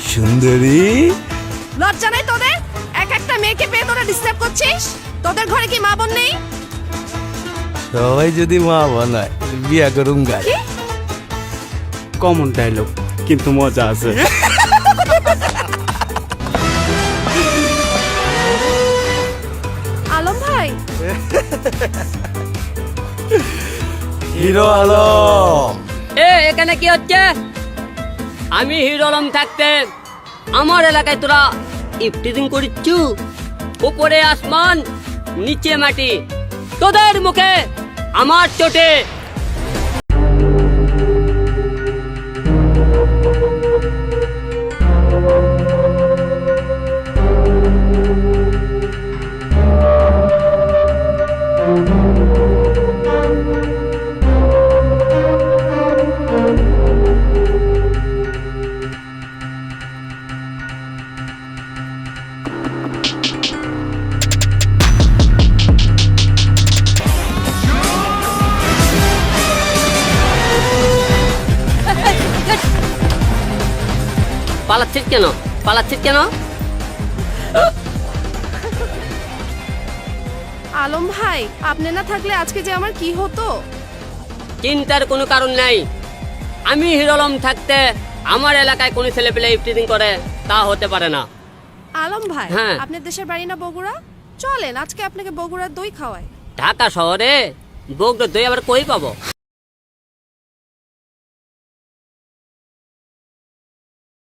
সুন্দরী, লজ্জা নাই তোদের? এক একটা মেয়েকে পেয়ে তোরা ডিস্টার্ব করছিস? তোদের ঘরে কি মা বোন নেই? সবাই যদি মা বানায় বিয়া করুম গাছ। কমন ডায়লগ, কিন্তু মজা আছে। আলম ভাই, হিরো আলম। এখানে কি হচ্ছে? আমি হিরো আলম থাকতে আমার এলাকায় তোরা ইফটিজিং করিচ্ছু? উপরে আসমান, নিচে মাটি, তোদের মুখে আমার চোটে। পালাচ্ছিস কেন? পালাচ্ছিস কেন? আলম ভাই, আপনি না থাকলে আজকে যে আমার কি হতো? চিন্তার কোনো কারণ নাই। আমি হিরো আলম থাকতে আমার এলাকায় কোনো ছেলে পেলে ইফটিজিং করে তা হতে পারে না। আলম ভাই, হ্যাঁ। আপনার দেশের বাড়ি না বগুড়া? চলেন আজকে আপনাকে বগুড়ার দই খাওয়াই। ঢাকা শহরে বগুড়ার দই আবার কই পাবো?